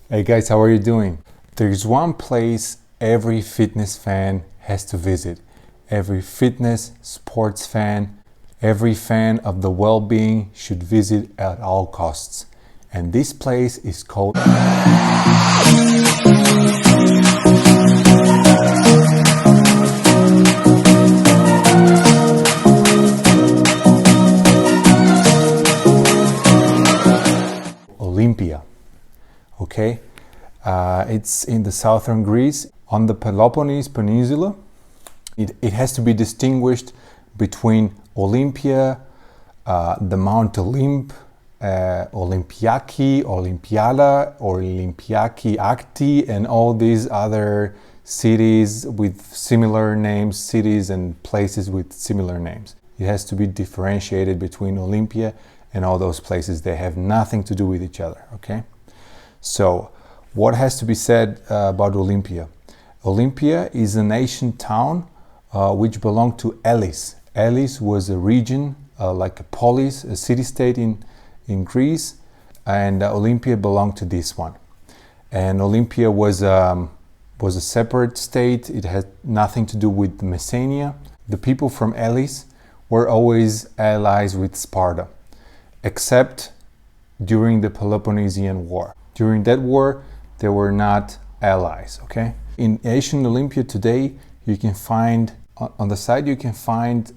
Hey guys, how are you doing? There's one place every fitness fan has to visit. Every fitness, sports fan, every fan of the well-being should visit at all costs. And this place is called Olympia. Okay, it's in the southern Greece on the Peloponnese Peninsula. It has to be distinguished between Olympia, the Mount Olymp, Olympiaki, Olympiada, or Olympiaki Acti, and all these other cities with similar names, cities and places with similar names. It has to be differentiated between Olympia and all those places. They have nothing to do with each other, okay? So, what has to be said about Olympia? Olympia is an ancient town which belonged to Elis. Elis was a region, like a polis, a city-state in Greece, and Olympia belonged to this one. And Olympia was a separate state. It had nothing to do with Messenia. The people from Elis were always allies with Sparta, except during the Peloponnesian War. During that war, they were not allies, okay? In ancient Olympia today, you can find, on the side, you can find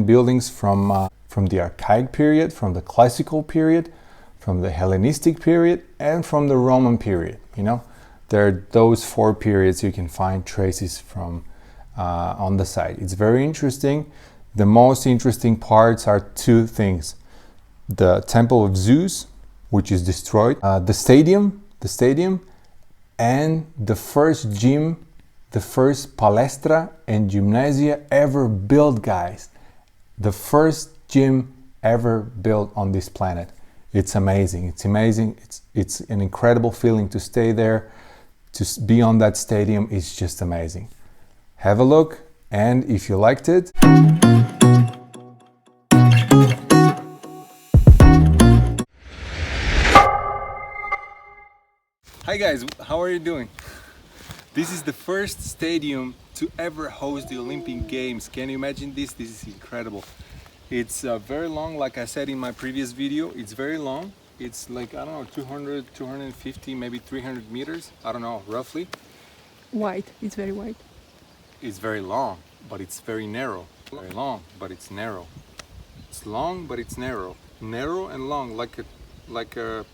buildings from the archaic period, from the classical period, from the Hellenistic period, and from the Roman period, you know? There are those four periods you can find traces from on the side. It's very interesting. The most interesting parts are two things. The Temple of Zeus, which is destroyed, the stadium, and the first gym, the first palestra and gymnasia ever built, guys. The first gym ever built on this planet. It's amazing. It's amazing. It's an incredible feeling to stay there, to be on that stadium. It's just amazing. Have a look, and if you liked it, hi guys, how are you doing? This is the first stadium to ever host the Olympic Games. Can you imagine this? This is incredible. It's very long, like I said in my previous video. It's very long. It's like, I don't know, 200, 250, maybe 300 meters. I don't know, roughly. Wide, it's very wide. It's very long, but it's very narrow. Very long, but it's narrow. It's long, but it's narrow. Narrow and long, like a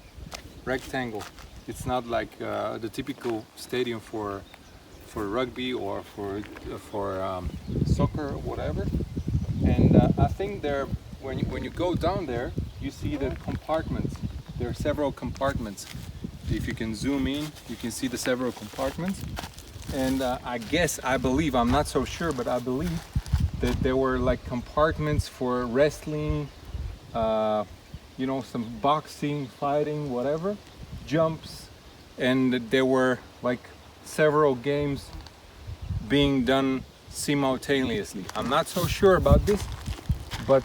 rectangle. It's not like the typical stadium for rugby or for soccer or whatever. And I think when you go down there, you see the compartments. There are several compartments. If you can zoom in, you can see the several compartments. And I believe, I'm not so sure, but I believe that there were like compartments for wrestling, you know, some boxing, fighting, whatever. Jumps, and there were like several games being done simultaneously. I'm not so sure about this, but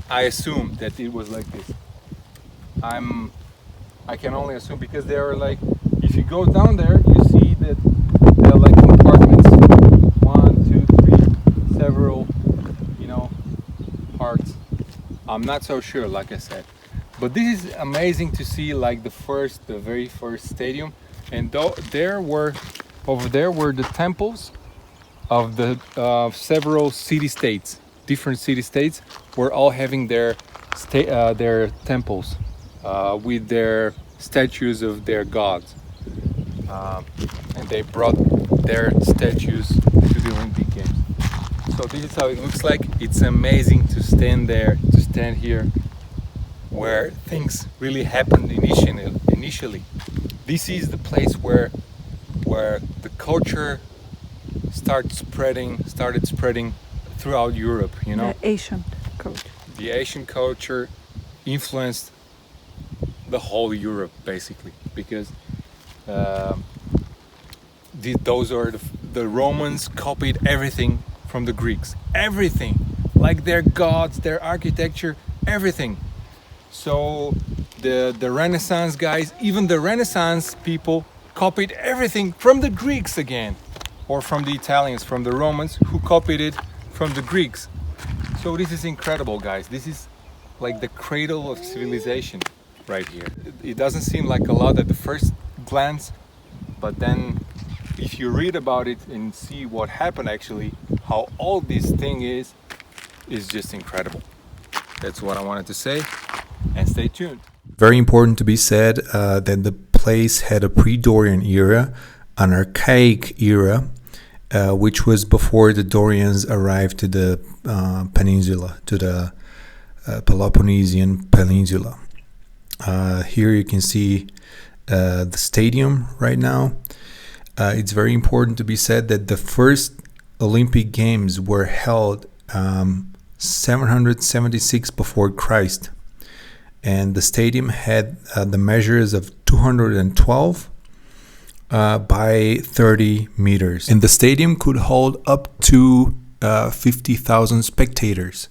I assume that it was like this. I can only assume, because there are like, if you go down there, you see that there are like compartments, 1, 2, 3, several, you know, parts. I'm not so sure, like I said. But this is amazing to see, like the very first stadium, and over there were the temples of the several city-states. Different city-states were all having their temples with their statues of their gods, and they brought their statues to the Olympic Games. So this is how it looks like. It's amazing to stand here, where things really happened initially. This is the place where the culture started spreading throughout Europe, you know. The Asian culture. The Asian culture influenced the whole Europe, basically, because those are the Romans copied everything from the Greeks. Everything, like their gods, their architecture, everything. So The Renaissance guys, even the Renaissance people copied everything from the Greeks again, or from the Italians, from the Romans, who copied it from the Greeks. So this is incredible, guys. This is like the cradle of civilization right here. It doesn't seem like a lot at the first glance, but then if you read about it and see what happened actually, how old this thing is just incredible. That's what I wanted to say, and stay tuned. Very important to be said that the place had a pre-Dorian era, an archaic era, which was before the Dorians arrived to the peninsula, to the Peloponnesian Peninsula. Here you can see the stadium right now. It's very important to be said that the first Olympic Games were held 776 before Christ, and the stadium had the measures of 212 by 30 meters, and the stadium could hold up to 50,000 spectators.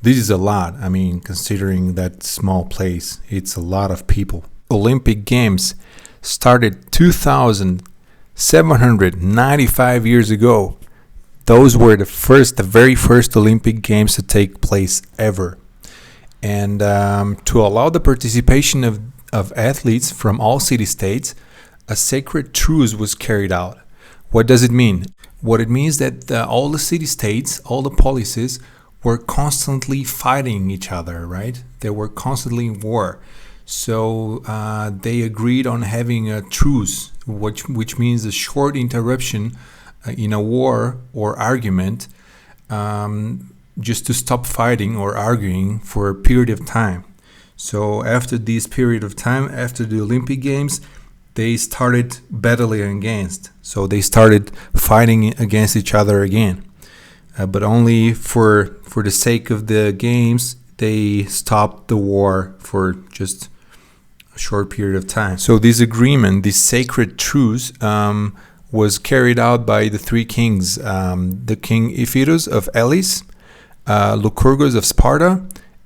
This is a lot. I mean, considering that small place, it's a lot of people. Olympic Games started 2,795 years ago. Those were the very first Olympic Games to take place ever. And to allow the participation of athletes from all city-states, a sacred truce was carried out. What does it mean? What it means that all the city-states, all the policies, were constantly fighting each other, right? They were constantly in war. So they agreed on having a truce, which means a short interruption in a war or argument, just to stop fighting or arguing for a period of time. So after this period of time, after the Olympic Games, they started battling against. So they started fighting against each other again. But only for the sake of the games, they stopped the war for just a short period of time. So this agreement, this sacred truce, was carried out by the three kings, the king Epirus of Elis, Lycurgus of Sparta,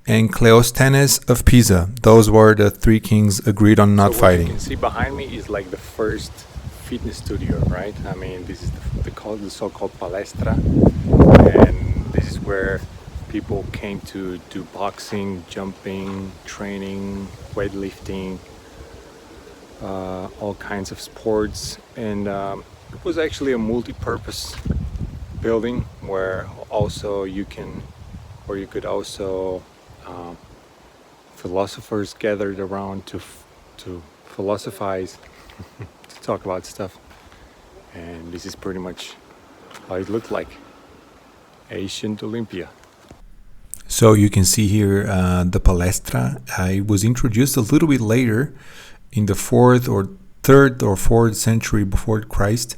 and Cleosthenes of Pisa. Those were the three kings agreed on not fighting. What you can see behind me is like the first fitness studio, right? I mean, this is the so-called palestra, and this is where people came to do boxing, jumping, training, weightlifting, all kinds of sports. And it was actually a multi-purpose building where you could also philosophers gathered around to philosophize, to talk about stuff. And this is pretty much how it looked like, ancient Olympia. So you can see here the palestra. It was introduced a little bit later, in the 3rd or 4th century before Christ.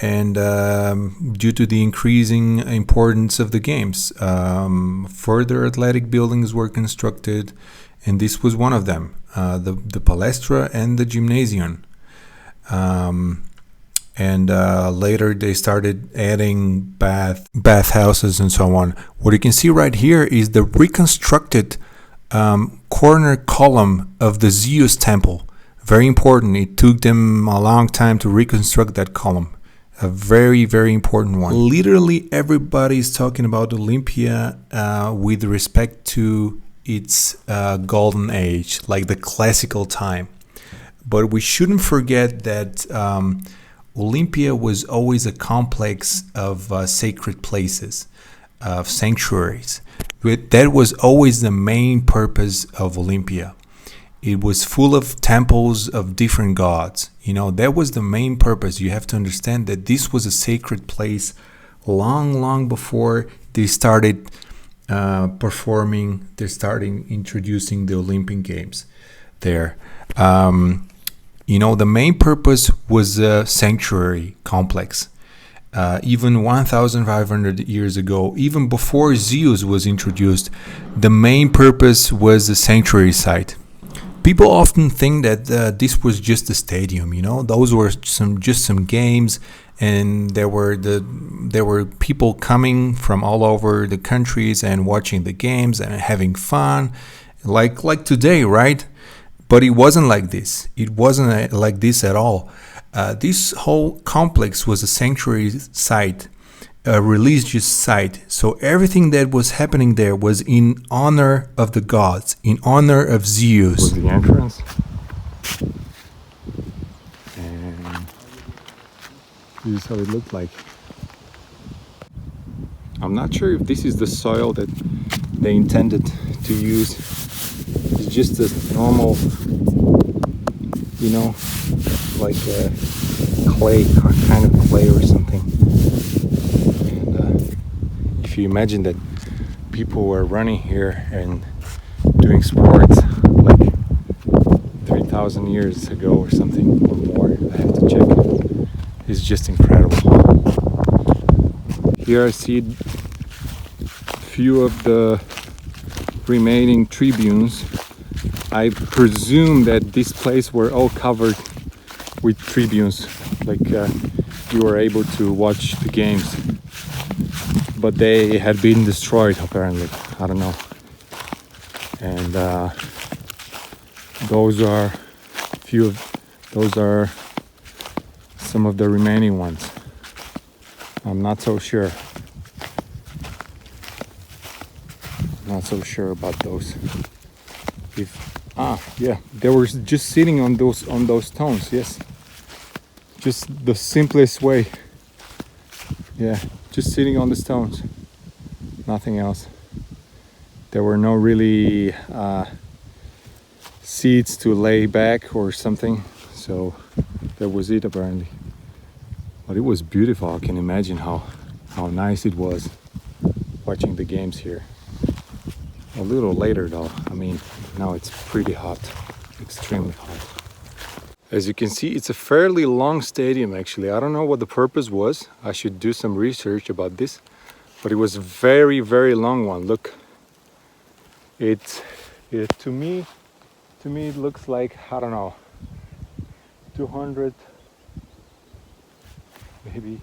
And due to the increasing importance of the games, further athletic buildings were constructed, and this was one of them, the palestra and the gymnasium. And later they started adding bath houses and so on. What you can see right here is the reconstructed corner column of the Zeus temple. Very important. It took them a long time to reconstruct that column. A very, very important one. Literally everybody is talking about Olympia with respect to its golden age, like the classical time. But we shouldn't forget that Olympia was always a complex of sacred places, of sanctuaries. That was always the main purpose of Olympia. It was full of temples of different gods. That was the main purpose. You have to understand that this was a sacred place long before they started introducing the Olympic Games there. The main purpose was a sanctuary complex. Even 1,500 years ago, even before Zeus was introduced, the main purpose was a sanctuary site. People often think that this was just a stadium, those were just some games, and there were people coming from all over the countries and watching the games and having fun. like today, right? But it wasn't like this. It wasn't like this at all. This whole complex was a sanctuary site, a religious site. So everything that was happening there was in honor of the gods, in honor of Zeus. Was the entrance. And this is how it looked like. I'm not sure if this is the soil that they intended to use. It's just a normal, you know, like a clay, kind of clay or something. And if you imagine that people were running here and doing sports like 3,000 years ago or something or more, I have to check. It's just incredible. Here I see a few of the remaining tribunes. I presume that this place were all covered with tribunes, like you were able to watch the games, but they had been destroyed apparently. I don't know. And those are some of the remaining ones. I'm not so sure. Not so sure about those. Yeah, they were just sitting on those stones. Yes, just the simplest way. Yeah, just sitting on the stones, nothing else. There were no really seats to lay back or something, so that was it apparently. But it was beautiful. I can imagine how nice it was watching the games here. A little later though, I mean, now it's pretty hot, extremely hot. As you can see, it's a fairly long stadium actually. I don't know what the purpose was. I should do some research about this, but it was a very, very long one. Look, to me it looks like, I don't know, 200, maybe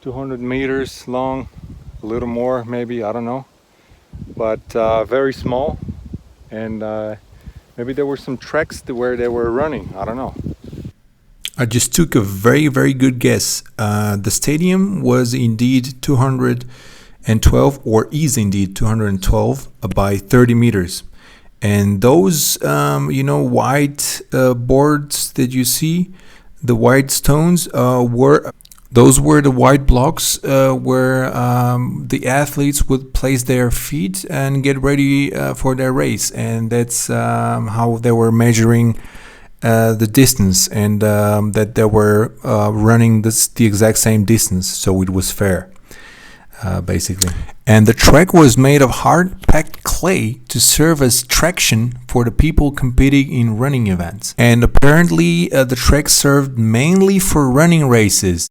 200 meters long, a little more maybe, I don't know. But very small, and maybe there were some tracks where they were running. I don't know. I just took a very, very good guess. The stadium was indeed 212, or is indeed 212 by 30 meters. And those, white boards that you see, the white stones, those were the white blocks where the athletes would place their feet and get ready for their race. And that's how they were measuring the distance, and that they were running the exact same distance. So it was fair, basically. And the track was made of hard-packed clay to serve as traction for the people competing in running events. And apparently the track served mainly for running races.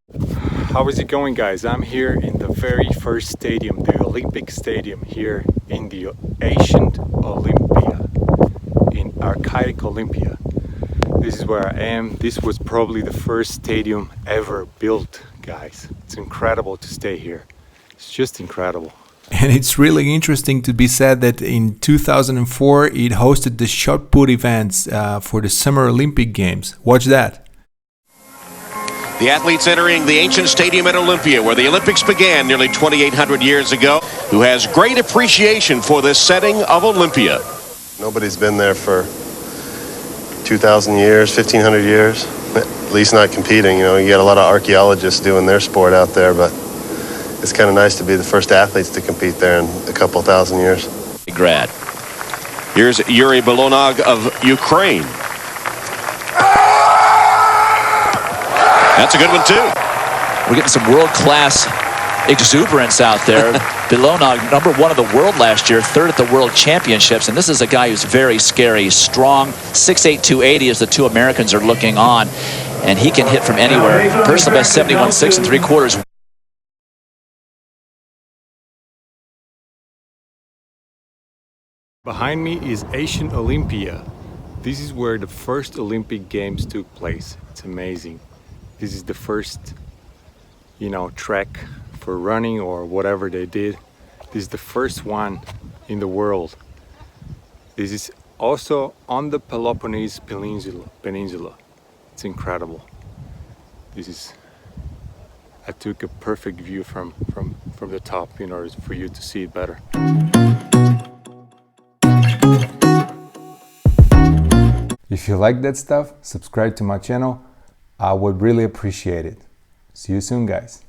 How is it going, guys? I'm here in the very first stadium, the Olympic Stadium here in the ancient Olympia, in archaic Olympia. This is where I am. This was probably the first stadium ever built, guys. It's incredible to stay here. It's just incredible. And it's really interesting to be said that in 2004 it hosted the shot put events for the Summer Olympic Games. Watch that. The athletes entering the ancient stadium at Olympia, where the Olympics began nearly 2,800 years ago, who has great appreciation for this setting of Olympia. Nobody's been there for 2,000 years, 1,500 years, at least not competing. You know, you got a lot of archaeologists doing their sport out there, but it's kind of nice to be the first athletes to compete there in a couple thousand years. Grad. Here's Yuri Belonog of Ukraine. That's a good one too. We're getting some world-class exuberance out there. Belonog, #1 of the world last year, 3rd at the World Championships, and this is a guy who's very scary, strong, 6'8", 280 as the two Americans are looking on, and he can hit from anywhere. Personal best 71.6 3/4. Behind me is ancient Olympia. This is where the first Olympic Games took place. It's amazing. This is the first, track for running or whatever they did. This is the first one in the world. This is also on the Peloponnese Peninsula. It's incredible. I took a perfect view from the top in order for you to see it better. If you like that stuff, subscribe to my channel. I would really appreciate it. See you soon, guys.